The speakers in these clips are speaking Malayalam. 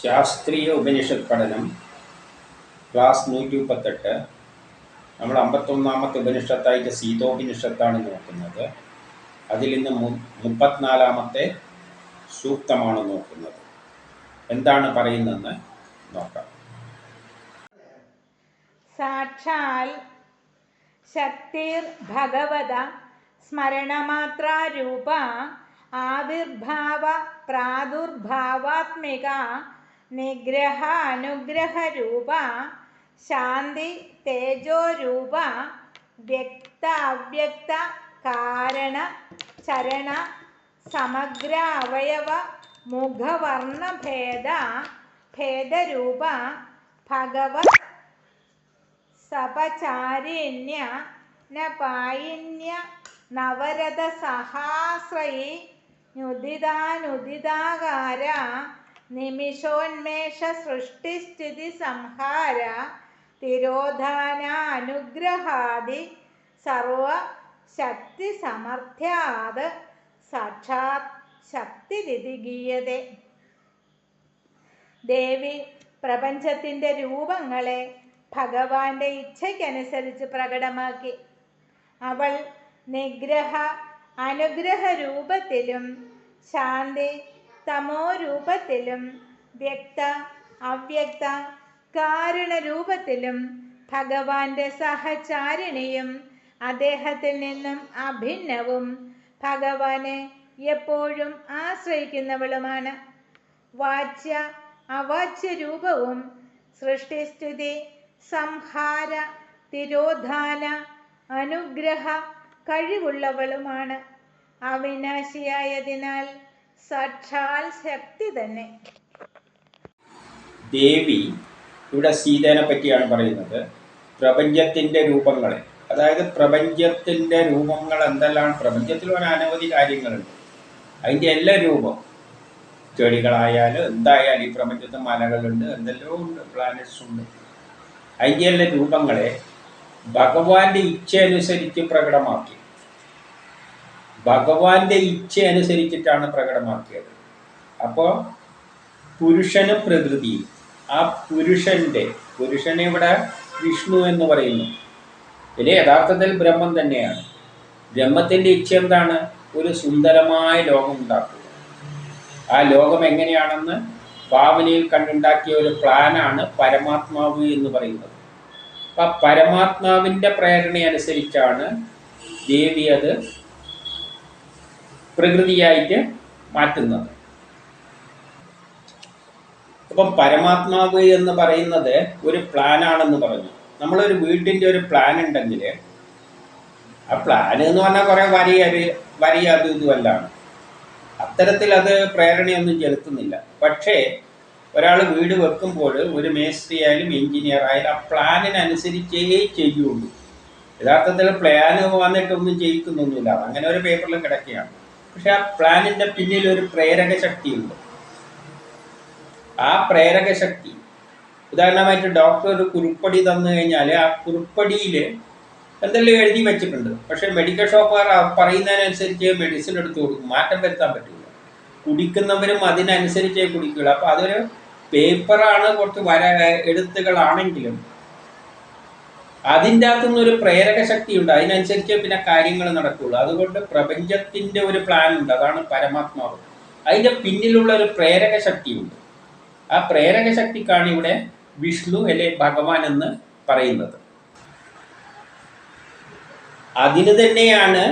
ശാസ്ത്രീയ ഉപനിഷത്ത് പഠനം ക്ലാസ് 138. നമ്മൾ 51ാമത്തെ ഉപനിഷത്തായിട്ട് സീതോപനിഷത്താണ് നോക്കുന്നത്. അതിൽ ഇന്ന് 34ാമത്തെ സൂക്തമാണ് നോക്കുന്നത്. എന്താണ് പറയുന്നതെന്ന് നോക്കാം. സാക്ഷാൽ ശക്തിർ ഭഗവത സ്മരണമാത്രാരൂപ ആവിർഭാവ പ്രാദുർഭാവാത്മിക നിഗ്രഹ അനുഗ്രഹരൂപ ശാന്തി തേജോരൂപ വ്യക്ത അവ്യക്ത കാരണ ചരണ സമഗ്ര അവയവ മുഖവർണ്ണഭേദ ഭേദരൂപ ഭഗവത് സപചാരിണ്യ നപായിന്യ നവരഥ സഹാശ്രയി നുദിതാനുദിതാകാര നിമിഷോന്മേഷ സൃഷ്ടിസ്ഥിതി സംഹാര തിരോധാന അനുഗ്രഹാദി സർവ ശക്തി സമർത്ഥ്യാത് സാക്ഷാത് ശക്തിരിതി ഗീയതേ. ദേവി പ്രപഞ്ചത്തിൻ്റെ രൂപങ്ങളെ ഭഗവാന്റെ ഇച്ഛയ്ക്കനുസരിച്ച് പ്രകടമാക്കി. അവൾ നിഗ്രഹ അനുഗ്രഹ രൂപത്തിലും ശാന്തി തമോ രൂപത്തിലും വ്യക്ത അവ്യക്ത കാരണരൂപത്തിലും ഭഗവാന്റെ സഹചാരിണിയും അദ്ദേഹത്തിൽ നിന്നും അഭിന്നവും ഭഗവാനെ എപ്പോഴും ആശ്രയിക്കുന്നവളുമാണ്. വാച്യ അവാച്യ രൂപവും സൃഷ്ടിസ്ഥിതി സംഹാര തിരോധാന അനുഗ്രഹ കഴിവുള്ളവളുമാണ്. അവിനാശിയായതിനാൽ സാക്ഷാൽ ശക്തി തന്നെ. ദേവി ഇവിടെ സീതേനെ പറ്റിയാണ് പറയുന്നത്. പ്രപഞ്ചത്തിൻ്റെ രൂപങ്ങളെ, അതായത് പ്രപഞ്ചത്തിൻ്റെ രൂപങ്ങൾ എന്തെല്ലാം, പ്രപഞ്ചത്തിൽ ഒരു അനവധി കാര്യങ്ങളുണ്ട്. അതിൻ്റെ എല്ലാ രൂപം, ചെടികളായാലും എന്തായാലും ഈ പ്രപഞ്ചത്തിൽ മലകളുണ്ട്, എന്തെല്ലാം ഉണ്ട്, പ്ലാനറ്റ്സ് ഉണ്ട്. അതിൻ്റെ എല്ലാ രൂപങ്ങളെ ഭഗവാന്റെ ഇച്ഛ അനുസരിച്ച് പ്രകടമാക്കി. ഭഗവാന്റെ ഇച്ഛ അനുസരിച്ചിട്ടാണ് പ്രകടമാക്കിയത്. അപ്പോൾ പുരുഷനും പ്രകൃതിയും, ആ പുരുഷനെ ഇവിടെ വിഷ്ണു എന്ന് പറയുന്നു. ഇത് യഥാർത്ഥത്തിൽ ബ്രഹ്മം തന്നെയാണ്. ബ്രഹ്മത്തിൻ്റെ ഇച്ഛ എന്താണ്? ഒരു സുന്ദരമായ ലോകം ഉണ്ടാക്കുക. ആ ലോകം എങ്ങനെയാണെന്ന് ഭാവനയിൽ കണ്ടുണ്ടാക്കിയ ഒരു പ്ലാനാണ് പരമാത്മാവ് എന്ന് പറയുന്നത്. അപ്പം പരമാത്മാവിൻ്റെ പ്രേരണയനുസരിച്ചാണ് ദേവി അത് പ്രകൃതിയായിട്ട് മാറ്റുന്നത്. അപ്പം പരമാത്മാവ് എന്ന് പറയുന്നത് ഒരു പ്ലാനാണെന്ന് പറഞ്ഞു. നമ്മളൊരു വീട്ടിൻ്റെ ഒരു പ്ലാൻ ഉണ്ടെങ്കിൽ ആ പ്ലാൻ എന്ന് പറഞ്ഞാൽ കുറേ വരി അത് ഇതുമല്ലാണ്. അത്തരത്തിൽ അത് പ്രേരണയൊന്നും ചെലുത്തുന്നില്ല. പക്ഷേ ഒരാൾ വീട് വെക്കുമ്പോൾ ഒരു മേസ്ത്രി ആയാലും എഞ്ചിനീയർ ആയാലും ആ പ്ലാനിനനുസരിച്ചേ ചെയ്യുള്ളൂ. യഥാർത്ഥത്തിൽ പ്ലാൻ വന്നിട്ടൊന്നും ചെയ്യിക്കുന്നൊന്നുമില്ല, അങ്ങനെ ഒരു പേപ്പറിൽ കിടക്കുകയാണ്. പക്ഷെ ആ പ്ലാനിൻ്റെ പിന്നിൽ ഒരു പ്രേരക ശക്തിയുണ്ട്. ആ പ്രേരക ശക്തി, ഉദാഹരണമായിട്ട് ഡോക്ടർ ഒരു കുറിപ്പടി തന്നു കഴിഞ്ഞാൽ ആ കുറിപ്പടിയിൽ എന്തെല്ലാം എഴുതി വെച്ചിട്ടുണ്ട്. പക്ഷേ മെഡിക്കൽ ഷോപ്പുകാർ പറയുന്നതിനനുസരിച്ച് മെഡിസിൻ എടുത്ത് കൊടുക്കും, മാറ്റം വരുത്താൻ പറ്റില്ല. കുടിക്കുന്നവരും അതിനനുസരിച്ചേ കുടിക്കുകയുള്ളൂ. അപ്പോൾ അതൊരു പേപ്പറാണ്, കുറച്ച് എഴുത്തുകളാണെങ്കിലും അതിൻ്റെ അകത്തുനിന്നൊരു പ്രേരക ശക്തിയുണ്ട്. അതിനനുസരിച്ച് പിന്നെ കാര്യങ്ങൾ നടക്കുകയുള്ളൂ. അതുകൊണ്ട് പ്രപഞ്ചത്തിൻ്റെ ഒരു പ്ലാൻ ഉണ്ട്, അതാണ് പരമാത്മാവ്. അതിൻ്റെ പിന്നിലുള്ള ഒരു പ്രേരക ശക്തിയുണ്ട്. ആ പ്രേരക ശക്തിക്കാണ് ഇവിടെ വിഷ്ണു അല്ലെ ഭഗവാൻ എന്ന് പറയുന്നത്. അതിന് തന്നെയാണ്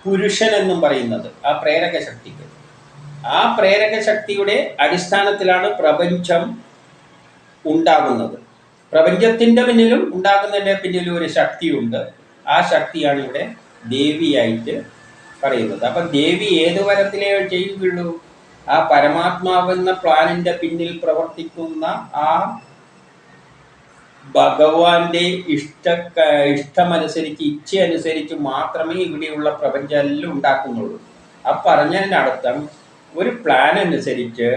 പുരുഷൻ എന്നും പറയുന്നത്, ആ പ്രേരക ശക്തിക്ക്. ആ പ്രേരക ശക്തിയുടെ അടിസ്ഥാനത്തിലാണ് പ്രപഞ്ചം ഉണ്ടാകുന്നത്. പ്രപഞ്ചത്തിൻ്റെ പിന്നിലും ഉണ്ടാകുന്നതിൻ്റെ പിന്നിലും ഒരു ശക്തിയുണ്ട്. ആ ശക്തിയാണ് ഇവിടെ ദേവിയായിട്ട് പറയുന്നത്. അപ്പം ദേവി ഏത് വരത്തിലേ ചെയ്യുകയുള്ളൂ? ആ പരമാത്മാവെന്ന പ്ലാനിൻ്റെ പിന്നിൽ പ്രവർത്തിക്കുന്ന ആ ഭഗവാന്റെ ഇഷ്ടമനുസരിച്ച്, ഇച്ഛ അനുസരിച്ച് മാത്രമേ ഇവിടെയുള്ള പ്രപഞ്ചം എല്ലാം ഉണ്ടാക്കുന്നുള്ളൂ. ആ പറഞ്ഞതിനർത്ഥം ഒരു പ്ലാൻ അനുസരിച്ച്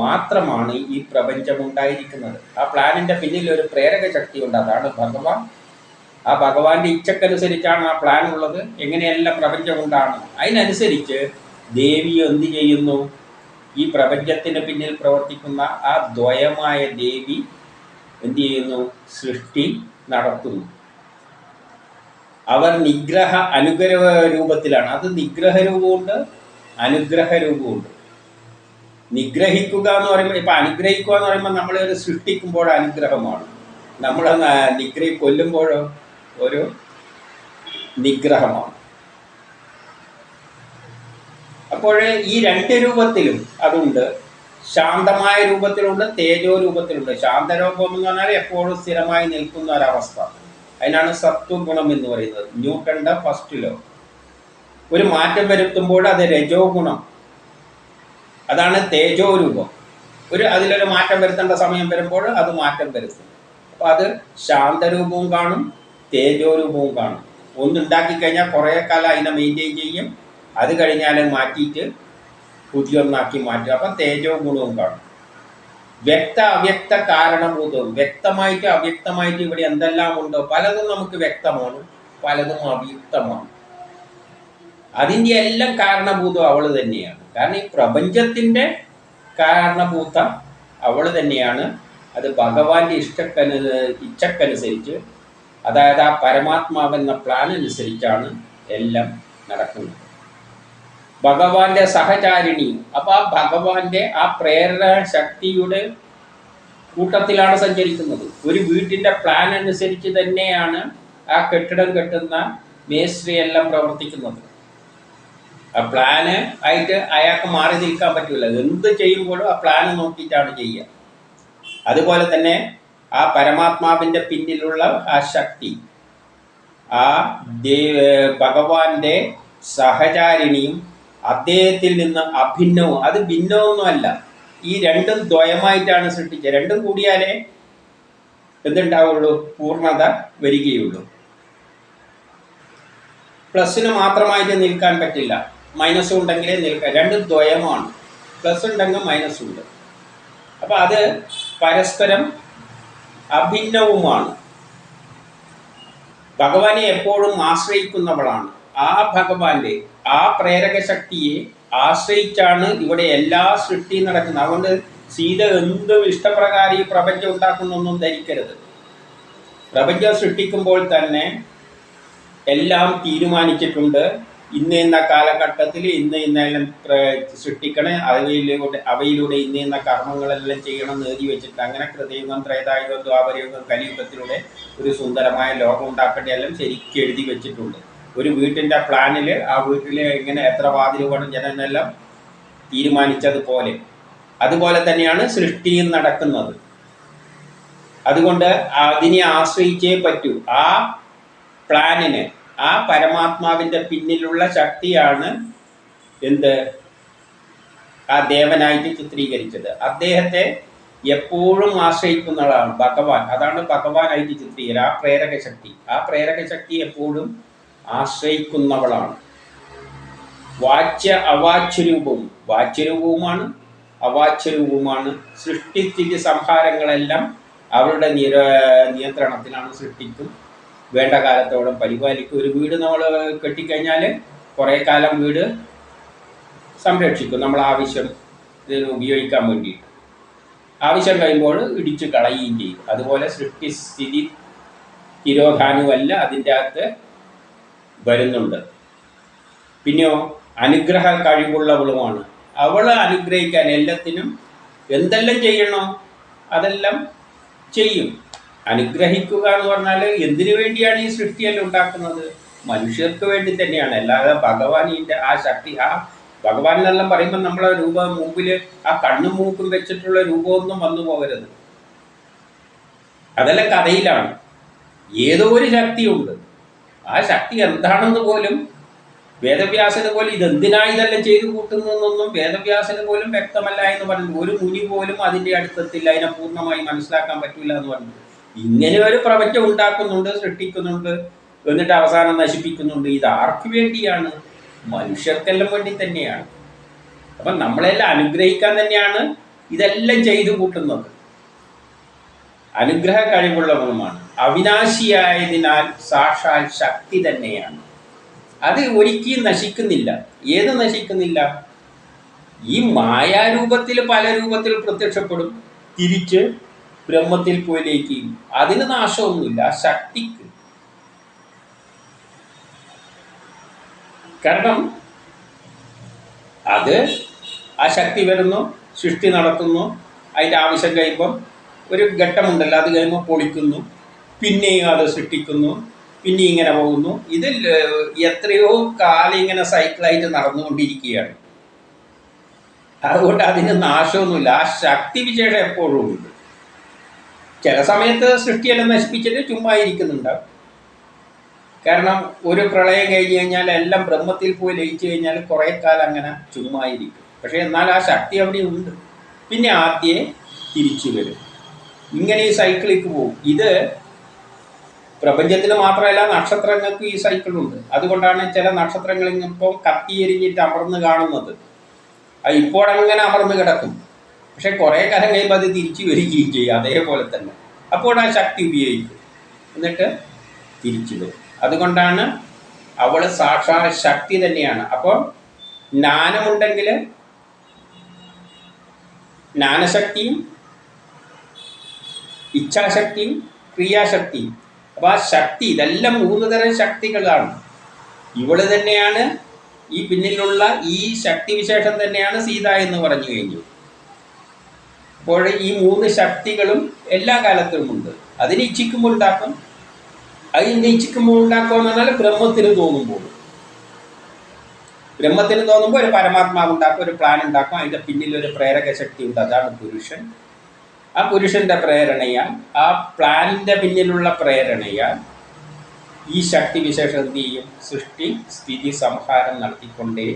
മാത്രമാണ് ഈ പ്രപഞ്ചം ഉണ്ടായിരിക്കുന്നത്. ആ പ്ലാനിൻ്റെ പിന്നിൽ ഒരു പ്രേരക ശക്തിയുണ്ട്, അതാണ് ഭഗവാൻ. ആ ഭഗവാന്റെ ഇച്ഛക്കനുസരിച്ചാണ് ആ പ്ലാൻ ഉള്ളത്. എങ്ങനെയെല്ലാം പ്രപഞ്ചം ഉണ്ടാണ് അതിനനുസരിച്ച് ദേവി എന്ത് ചെയ്യുന്നു? ഈ പ്രപഞ്ചത്തിന് പിന്നിൽ പ്രവർത്തിക്കുന്ന ആ ദ്വയമായ ദേവി എന്ത് ചെയ്യുന്നു? സൃഷ്ടി നടത്തുന്നു. അവർ അനുഗ്രഹ രൂപത്തിലാണ്. അത് നിഗ്രഹ രൂപമുണ്ട്, അനുഗ്രഹ രൂപമുണ്ട്. നിഗ്രഹിക്കുക എന്ന് പറയുമ്പോൾ, ഇപ്പം അനുഗ്രഹിക്കുക എന്ന് പറയുമ്പോൾ നമ്മളെ ഒരു സൃഷ്ടിക്കുമ്പോൾ അനുഗ്രഹമാണ്, നമ്മൾ കൊല്ലുമ്പോഴോ ഒരു നിഗ്രഹമാണ്. അപ്പോൾ ഈ രണ്ട് രൂപത്തിലും അതുണ്ട്. ശാന്തമായ രൂപത്തിലുണ്ട്, തേജോ രൂപത്തിലുണ്ട്. ശാന്തരൂപം എന്ന് പറഞ്ഞാൽ എപ്പോഴും സ്ഥിരമായി നിൽക്കുന്ന ഒരവസ്ഥ. അതിനാണ് സത്വഗുണം എന്ന് പറയുന്നത്. ന്യൂട്ടന്റെ ഫസ്റ്റ് ലോ. ഒരു മാറ്റം വരുത്തുമ്പോൾ അത് രജോ ഗുണം, അതാണ് തേജോ രൂപം. അതിലൊരു മാറ്റം വരുത്തേണ്ട സമയം വരുമ്പോൾ അത് മാറ്റം വരുത്തും. അപ്പോൾ അത് ശാന്തരൂപവും കാണും, തേജോ രൂപവും കാണും. ഒന്നുണ്ടാക്കി കഴിഞ്ഞാൽ കുറേ കാലം അതിനെ മെയിൻറ്റെയിൻ ചെയ്യും, അത് കഴിഞ്ഞാൽ മാറ്റിയിട്ട് പുതിയൊന്നാക്കി മാറ്റും. അപ്പം തേജോ ഗുണവും കാണും. വ്യക്ത അവ്യക്ത കാരണഭൂതവും, വ്യക്തമായിട്ട് അവ്യക്തമായിട്ട് ഇവിടെ എന്തെല്ലാം ഉണ്ടോ പലതും നമുക്ക് വ്യക്തമാണ്, പലതും അവ്യക്തമാണ്. അതിൻ്റെ എല്ലാം കാരണഭൂതം അവൾ തന്നെയാണ്. കാരണം ഈ പ്രപഞ്ചത്തിൻ്റെ കാരണഭൂത അവൾ തന്നെയാണ്. അത് ഭഗവാന്റെ ഇച്ഛക്കനുസരിച്ച്, അതായത് ആ പരമാത്മാവെന്ന പ്ലാൻ അനുസരിച്ചാണ് എല്ലാം നടക്കുന്നത്. ഭഗവാന്റെ സഹചാരിണി. അപ്പോൾ ആ ഭഗവാന്റെ ആ പ്രേരണ ശക്തിയുടെ കൂട്ടത്തിലാണ് സഞ്ചരിക്കുന്നത്. ഒരു വീട്ടിൻ്റെ പ്ലാൻ അനുസരിച്ച് തന്നെയാണ് ആ കെട്ടിടം കെട്ടുന്ന മേസ്ത്രി എല്ലാം പ്രവർത്തിക്കുന്നത്. ആ പ്ലാന് ആയിട്ട് അയാൾക്ക് മാറി നിൽക്കാൻ പറ്റില്ല. എന്ത് ചെയ്യുമ്പോഴും ആ പ്ലാന് നോക്കിയിട്ടാണ് ചെയ്യുക. അതുപോലെ തന്നെ ആ പരമാത്മാവിൻ്റെ പിന്നിലുള്ള ആ ശക്തി, ആ ഭഗവാന്റെ സഹചാരിണിയും അദ്ദേഹത്തിൽ നിന്ന് അഭിന്നവും. അത് ഭിന്നമൊന്നുമല്ല, ഈ രണ്ടും ദ്വയമായിട്ടാണ് സൃഷ്ടിച്ചത്. രണ്ടും കൂടിയാലേ എന്തുണ്ടാവുള്ളൂ? പൂർണ്ണത വരികയുള്ളൂ. പ്ലസ്സിന് മാത്രമായിട്ട് നിൽക്കാൻ പറ്റില്ല, മൈനസ് ഉണ്ടെങ്കിലേ നിൽക്കാൻ. രണ്ടും ദ്വയമാണ്. പ്ലസ് ഉണ്ടെങ്കിൽ മൈനസ് ഉണ്ട്. അപ്പം അത് പരസ്പരം അഭിന്നവുമാണ്. ഭഗവാനെ എപ്പോഴും ആശ്രയിക്കുന്നവളാണ്. ആ ഭഗവാന്റെ ആ പ്രേരക ശക്തിയെ ആശ്രയിച്ചാണ് ഇവിടെ എല്ലാ സൃഷ്ടിയും നടക്കുന്നത്. അതുകൊണ്ട് സീത എന്തും ഇഷ്ടപ്രകാരം ഈ പ്രപഞ്ചം ഉണ്ടാക്കുന്നൊന്നും ധരിക്കരുത്. പ്രപഞ്ചം സൃഷ്ടിക്കുമ്പോൾ തന്നെ എല്ലാം തീരുമാനിച്ചിട്ടുണ്ട്. ഇന്ന കാലഘട്ടത്തിൽ ഇന്നെല്ലാം സൃഷ്ടിക്കണേ, അവയിലൂടെ ഇന്ന കർമ്മങ്ങളെല്ലാം ചെയ്യണം എന്ന് എഴുതി വെച്ചിട്ട്, അങ്ങനെ കൃതയുഗം, ത്രേതായുഗം, ദ്വാപരയുഗം, കലിയുഗത്തിലൂടെ ഒരു സുന്ദരമായ ലോകം ഉണ്ടാക്കേണ്ട എല്ലാം ശരിക്കും എഴുതി വെച്ചിട്ടുണ്ട്. ഒരു വീട്ടിൻ്റെ പ്ലാനിൽ ആ വീട്ടിൽ എങ്ങനെ എത്ര വാതിൽ വേണം ജനനെല്ലാം തീരുമാനിച്ചതുപോലെ, അതുപോലെ തന്നെയാണ് സൃഷ്ടിയും നടക്കുന്നത്. അതുകൊണ്ട് അതിനെ ആശ്രയിച്ചേ പറ്റൂ. ആ പ്ലാനിന്, ആ പരമാത്മാവിൻ്റെ പിന്നിലുള്ള ശക്തിയാണ് ആ ദേവനായിട്ട് ചിത്രീകരിച്ചത്. അദ്ദേഹത്തെ എപ്പോഴും ആശ്രയിക്കുന്നതാണ് ഭഗവാൻ. അതാണ് ഭഗവാനായിട്ട് ചിത്രീകരിക്കുക. ആ പ്രേരക ശക്തി, ആ പ്രേരക ശക്തി എപ്പോഴും ആശ്രയിക്കുന്നവളാണ്. അവാച്യരൂപവും വാച്യരൂപവുമാണ്, അവാച്യരൂപവുമാണ്. സൃഷ്ടിസ്ഥിതി സംഹാരങ്ങളെല്ലാം അവരുടെ നിയന്ത്രണത്തിലാണ്. സൃഷ്ടിക്കും, വേണ്ട കാലത്തോളം പരിപാലിക്കും. ഒരു വീട് നമ്മൾ കെട്ടിക്കഴിഞ്ഞാൽ കുറേ കാലം വീട് സംരക്ഷിക്കും, നമ്മൾ ആവശ്യം ഇതിന് ഉപയോഗിക്കാൻ വേണ്ടിയിട്ട്. ആവശ്യം കഴിയുമ്പോൾ ഇടിച്ച് കളയുകയും ചെയ്യും. അതുപോലെ സൃഷ്ടിസ്ഥിതി തിരോധാനുമല്ല അതിൻ്റെ അകത്ത് വരുന്നുണ്ട്. പിന്നെയോ അനുഗ്രഹ കഴിവുള്ളവളുമാണ്. അവൾ അനുഗ്രഹിക്കാൻ എല്ലാത്തിനും എന്തെല്ലാം ചെയ്യണോ അതെല്ലാം ചെയ്യും. അനുഗ്രഹിക്കുക എന്ന് പറഞ്ഞാൽ എന്തിനു വേണ്ടിയാണ് ഈ സൃഷ്ടിയെല്ലാം ഉണ്ടാക്കുന്നത്? മനുഷ്യർക്ക് വേണ്ടി തന്നെയാണ്. അല്ലാതെ ഭഗവാനിൻ്റെ ആ ശക്തി, ആ ഭഗവാൻ എന്നെല്ലാം പറയുമ്പോൾ നമ്മളെ രൂപം മുമ്പിൽ ആ കണ്ണും മൂക്കും വെച്ചിട്ടുള്ള രൂപമൊന്നും വന്നു പോകരുത്. അതെല്ലാം കഥയിലാണ്. ഏതോ ഒരു ശക്തിയുണ്ട്. ആ ശക്തി എന്താണെന്ന് പോലും വേദവ്യാസന് പോലും, ഇതെന്തിനായി ഇതെല്ലാം ചെയ്തു കൂട്ടുന്നതെന്നൊന്നും വേദവ്യാസന് പോലും വ്യക്തമല്ല എന്ന് പറഞ്ഞു. ഒരു മുനി പോലും അതിൻ്റെ അടുത്തെത്തില്ല, അതിനെ പൂർണ്ണമായി മനസ്സിലാക്കാൻ പറ്റില്ല എന്ന് പറഞ്ഞു. ഇങ്ങനെ ഒരു പ്രപഞ്ചം ഉണ്ടാക്കുന്നുണ്ട്, സൃഷ്ടിക്കുന്നുണ്ട്, എന്നിട്ട് അവസാനം നശിപ്പിക്കുന്നുണ്ട്. ഇത് ആർക്ക് വേണ്ടിയാണ്? മനുഷ്യർക്കെല്ലാം വേണ്ടി തന്നെയാണ്. അപ്പം നമ്മളെല്ലാം അനുഗ്രഹിക്കാൻ തന്നെയാണ് ഇതെല്ലാം ചെയ്തു കൂട്ടുന്നത്. അനുഗ്രഹ കഴിവുള്ളവളുമാണ്. അവിനാശിയായതിനാൽ സാക്ഷാൽ ശക്തി തന്നെയാണ്. അത് ഒരിക്കലും നശിക്കുന്നില്ല. ഏത് നശിക്കുന്നില്ല? ഈ മായാരൂപത്തിൽ പല രൂപത്തിൽ പ്രത്യക്ഷപ്പെടും, തിരിച്ച് ബ്രഹ്മത്തിൽ പോയി ലയിക്കും. അതിന് നാശമൊന്നുമില്ല ആ ശക്തിക്ക്. കാരണം അത് ആ ശക്തി വരുന്നു, സൃഷ്ടി നടത്തുന്നു, അതിൻ്റെ ആവശ്യം കഴിയുമ്പം ഒരു ഘട്ടമുണ്ടല്ലോ, അത് കഴിയുമ്പോൾ പൊളിക്കുന്നു, പിന്നെയും അത് സൃഷ്ടിക്കുന്നു, പിന്നെ ഇങ്ങനെ പോകുന്നു. ഇതിൽ എത്രയോ കാലം ഇങ്ങനെ സൈക്കിളായിട്ട് നടന്നുകൊണ്ടിരിക്കുകയാണ്. അതുകൊണ്ട് അതിന് നാശമൊന്നുമില്ല. ആ ശക്തി വിശേഷം എപ്പോഴും ഉണ്ട്. ചില സമയത്ത് സൃഷ്ടിയെല്ലാം നശിപ്പിച്ചിട്ട് ചുമ്മാ ഇരിക്കുന്നുണ്ടാവും. കാരണം ഒരു പ്രളയം കഴിഞ്ഞ് കഴിഞ്ഞാൽ എല്ലാം ബ്രഹ്മത്തിൽ പോയി ലയിച്ചു കഴിഞ്ഞാൽ കുറേ കാലം അങ്ങനെ ചുമ്മാ ഇരിക്കും. പക്ഷേ എന്നാൽ ആ ശക്തി അവിടെ ഉണ്ട്. പിന്നെ ആദ്യം തിരിച്ചു വരും. ഇങ്ങനെ ഈ സൈക്കിളിലേക്ക് പോകും. ഇത് പ്രപഞ്ചത്തിന് മാത്രമല്ല നക്ഷത്രങ്ങൾക്ക് ഈ സൈക്കിളുണ്ട്. അതുകൊണ്ടാണ് ചില നക്ഷത്രങ്ങളിൽ ഇപ്പോൾ കത്തിയെരിഞ്ഞിട്ട് അമർന്ന് കാണുന്നത്. അത് ഇപ്പോഴങ്ങനെ അമർന്ന് കിടക്കും, പക്ഷെ കുറേ കാലം കഴിയുമ്പോൾ അത് തിരിച്ചു വരികയും ചെയ്യും അതേപോലെ തന്നെ. അപ്പോൾ ആ ശക്തി ഉപയോഗിക്കും, എന്നിട്ട് തിരിച്ചു വരും. അതുകൊണ്ടാണ് അവൾ സാക്ഷാൽ ശക്തി തന്നെയാണ്. അപ്പോൾ ജ്ഞാനമുണ്ടെങ്കിൽ ജ്ഞാനശക്തിയും ഇച്ഛാശക്തിയും ക്രിയാശക്തിയും. അപ്പോൾ ആ ശക്തി, ഇതെല്ലാം 3 തരം ശക്തികളാണ്. ഇവള് തന്നെയാണ് ഈ പിന്നിലുള്ള ഈ ശക്തിവിശേഷം തന്നെയാണ് സീത എന്ന് പറഞ്ഞു കഴിഞ്ഞു. അപ്പോൾ ഈ 3 ശക്തികളും എല്ലാ കാലത്തും ഉണ്ട്. അതിന് ഇച്ഛിക്കുമ്പോൾ ഉണ്ടാക്കും. അതിന് ഇച്ഛിക്കുമ്പോൾ ഉണ്ടാക്കുമെന്ന് പറഞ്ഞാൽ ബ്രഹ്മത്തിന് തോന്നുമ്പോൾ ഒരു പരമാത്മാവ് ഉണ്ടാക്കും, ഒരു പ്ലാൻ ഉണ്ടാക്കും. അതിൻ്റെ പിന്നിൽ ഒരു പ്രേരക ശക്തി ഉണ്ട്, അതാണ് പുരുഷൻ. ആ പുരുഷൻ്റെ പ്രേരണയാൽ, ആ പ്ലാനിൻ്റെ പിന്നിലുള്ള പ്രേരണയാൽ ഈ ശക്തി വിശേഷം എന്ത് ചെയ്യും? സൃഷ്ടി സ്ഥിതി സംഹാരം നടത്തിക്കൊണ്ടേ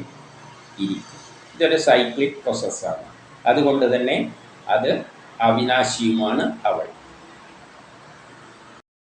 ഇരിക്കും. ഇതൊരു സൈക്ലിക് പ്രോസസ്സാണ്. അതുകൊണ്ട് തന്നെ അത് അവിനാശിയുമാണ്,